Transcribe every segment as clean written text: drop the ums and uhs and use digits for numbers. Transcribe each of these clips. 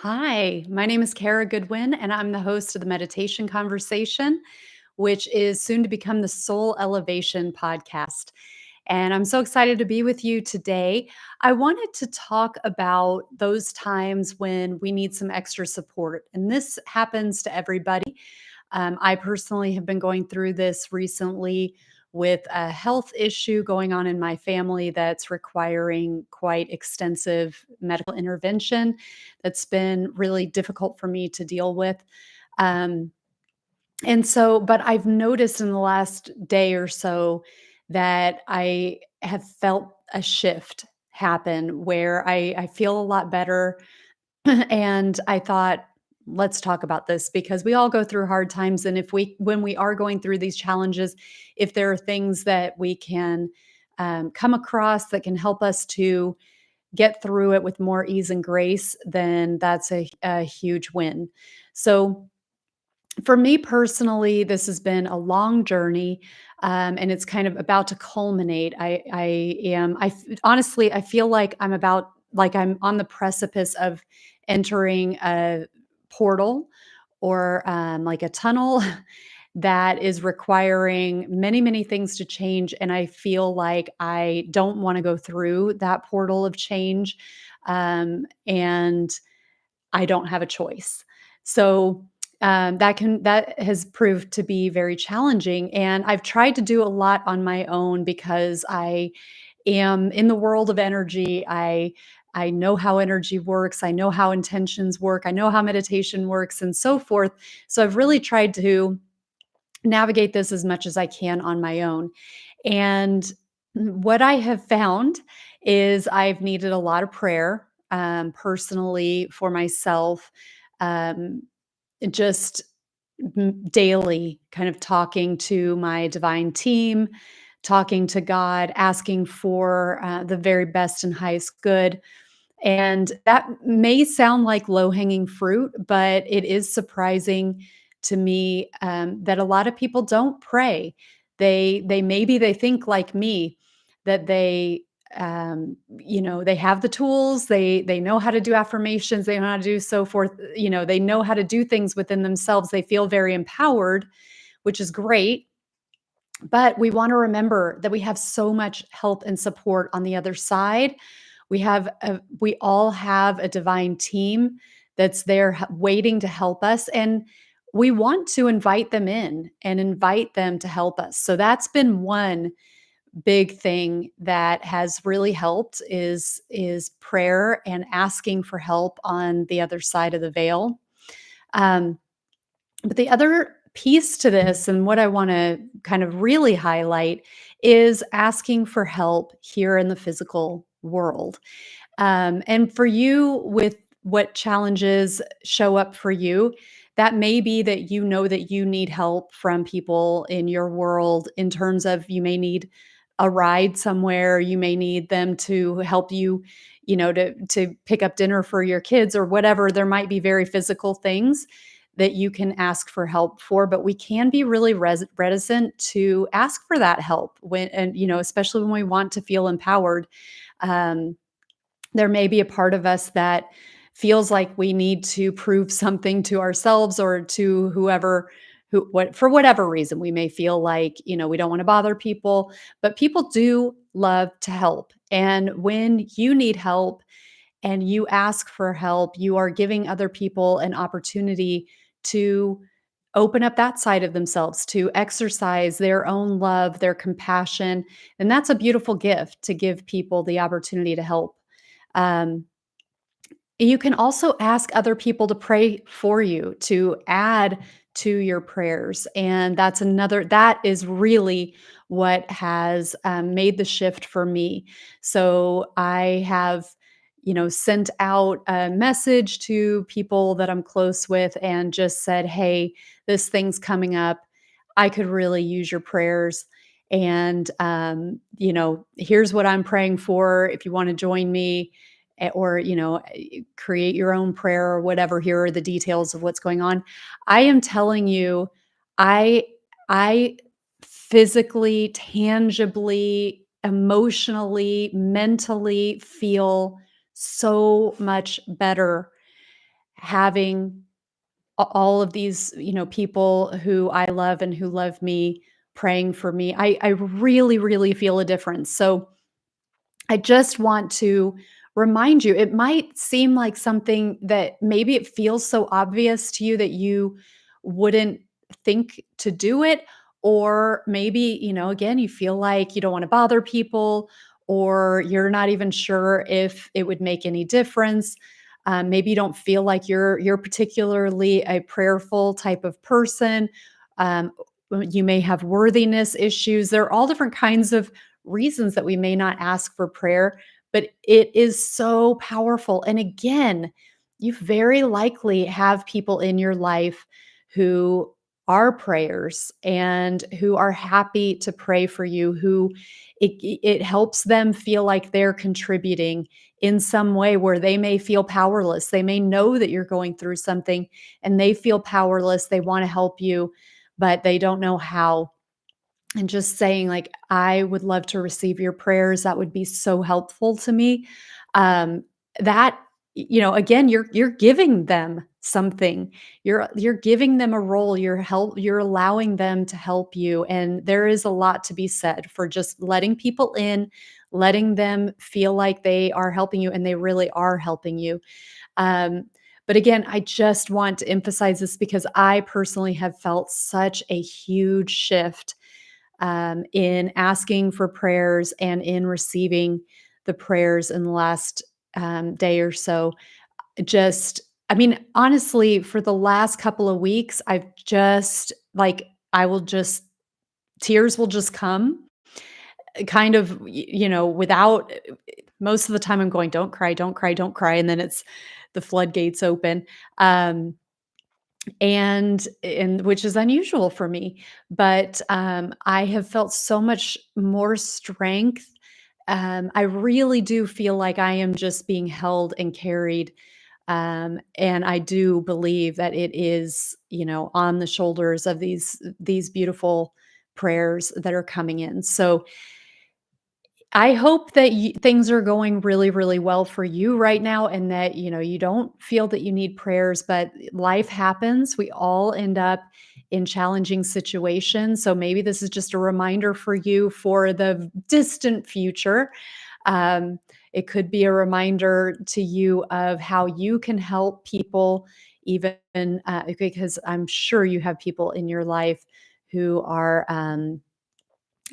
Hi, my name is Kara Goodwin, and I'm the host of the Meditation Conversation, which is soon to become the Soul Elevation podcast. And I'm so excited to be with you today. I wanted to talk about those times when we need some extra support. And this happens to everybody. I personally have been going through this recently with a health issue going on in my family that's requiring quite extensive medical intervention that's been really difficult for me to deal with. Um, but I've noticed in the last day or so that I have felt a shift happen where I feel a lot better. And I thought, let's talk about this because we all go through hard times. And when we are going through these challenges, if there are things that we can come across that can help us to get through it with more ease and grace, then that's a huge win. So, for me personally, this has been a long journey, and it's kind of about to culminate. Honestly, I feel like I'm on the precipice of entering a portal or like a tunnel that is requiring many, many things to change. And I feel like I don't want to go through that portal of change. And I don't have a choice. So, that has proved to be very challenging, and I've tried to do a lot on my own because I am in the world of energy. I know how energy works, I know how intentions work, I know how meditation works, and so forth. So, I've really tried to navigate this as much as I can on my own. And what I have found is I've needed a lot of prayer, personally for myself, um, just daily, kind of talking to my divine team, talking to God, asking for the very best and highest good. And that may sound like low hanging fruit, but it is surprising to me that a lot of people don't pray. They think like me that they have the tools, they know how to do affirmations, they know how to do so forth. They know how to do things within themselves. They feel very empowered, which is great. But we want to remember that we have so much help and support on the other side. We all have a divine team that's there waiting to help us, and we want to invite them in and invite them to help us. So that's been one big thing that has really helped is prayer and asking for help on the other side of the veil. Um, but the other piece to this, and what I want to kind of really highlight, is asking for help here in the physical world. And for you, with what challenges show up for you, that may be that you know that you need help from people in your world in terms of you may need a ride somewhere, you may need them to help you, to pick up dinner for your kids or whatever. There might be very physical things that you can ask for help for, but we can be really reticent to ask for that help especially when we want to feel empowered. Um, there may be a part of us that feels like we need to prove something to ourselves or to whoever who what for whatever reason we may feel like, we don't want to bother people, but people do love to help. And when you need help and you ask for help, you are giving other people an opportunity to open up that side of themselves, to exercise their own love, their compassion. And that's a beautiful gift to give people the opportunity to help. Um, you can also ask other people to pray for you, to add to your prayers. And that is really what has made the shift for me. So I have, sent out a message to people that I'm close with and just said, hey, this thing's coming up. I could really use your prayers. And, here's what I'm praying for. If you want to join me, or create your own prayer or whatever, here are the details of what's going on. I am telling you, i I physically, tangibly, emotionally, mentally feel so much better having all of these, people who I love and who love me praying for me. I really, really feel a difference. So I just want to remind you, it might seem like something that maybe it feels so obvious to you that you wouldn't think to do it. Or maybe, again, you feel like you don't want to bother people, or you're not even sure if it would make any difference. Maybe you don't feel like you're particularly a prayerful type of person. Um, you may have worthiness issues. There are all different kinds of reasons that we may not ask for prayer, but it is so powerful. And again, you very likely have people in your life who are prayers and who are happy to pray for you, who it helps them feel like they're contributing in some way where they may feel powerless. They may know that you're going through something and they feel powerless. They want to help you, but they don't know how. And just saying like, "I would love to receive your prayers, that would be so helpful to me." That again, you're giving them something. You're giving them a role, you're allowing them to help you, and there is a lot to be said for just letting people in, letting them feel like they are helping you, and they really are helping you. Um, but again, I just want to emphasize this because I personally have felt such a huge shift in asking for prayers and in receiving the prayers in the last day or so. Just, I mean, honestly, for the last couple of weeks, I've just like, I will just, tears will just come kind of, without, most of the time I'm going, don't cry, don't cry, don't cry. And then it's the floodgates open. Um, and which is unusual for me, but, I have felt so much more strength. I really do feel like I am just being held and carried, and I do believe that it is, on the shoulders of these beautiful prayers that are coming in. So I hope that things are going really, really well for you right now, and that, you don't feel that you need prayers, but life happens. We all end up in challenging situations. So maybe this is just a reminder for you for the distant future. Um, it could be a reminder to you of how you can help people, even because I'm sure you have people in your life who are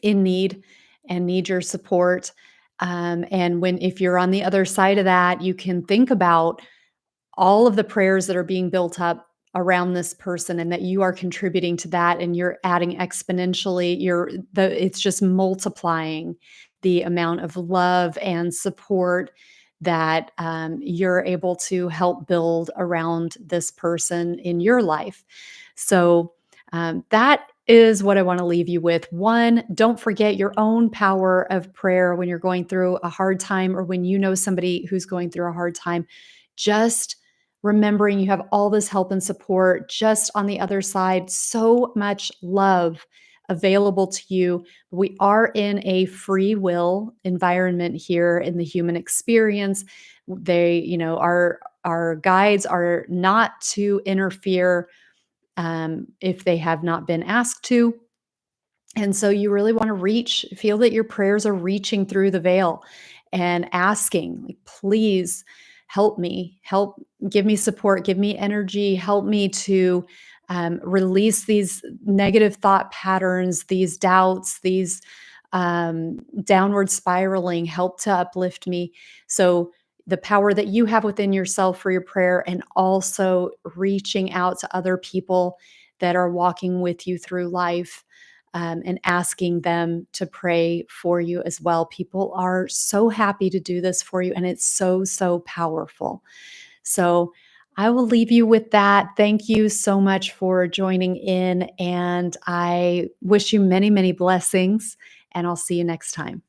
in need and need your support. And when if you're on the other side of that, you can think about all of the prayers that are being built up around this person and that you are contributing to that and you're adding exponentially. It's just multiplying the amount of love and support that you're able to help build around this person in your life. So that is what I want to leave you with. One, don't forget your own power of prayer when you're going through a hard time or when you know somebody who's going through a hard time. Just remembering you have all this help and support just on the other side, so much love available to you. We are in a free will environment here in the human experience. Our guides are not to interfere if they have not been asked to. And so you really want to feel that your prayers are reaching through the veil and asking, like, please help, give me support, give me energy, help me to release these negative thought patterns, these doubts, these downward spiraling, help to uplift me. So the power that you have within yourself for your prayer, and also reaching out to other people that are walking with you through life, and asking them to pray for you as well. People are so happy to do this for you, and it's so, so powerful. So I will leave you with that. Thank you so much for joining in, and I wish you many, many blessings, and I'll see you next time.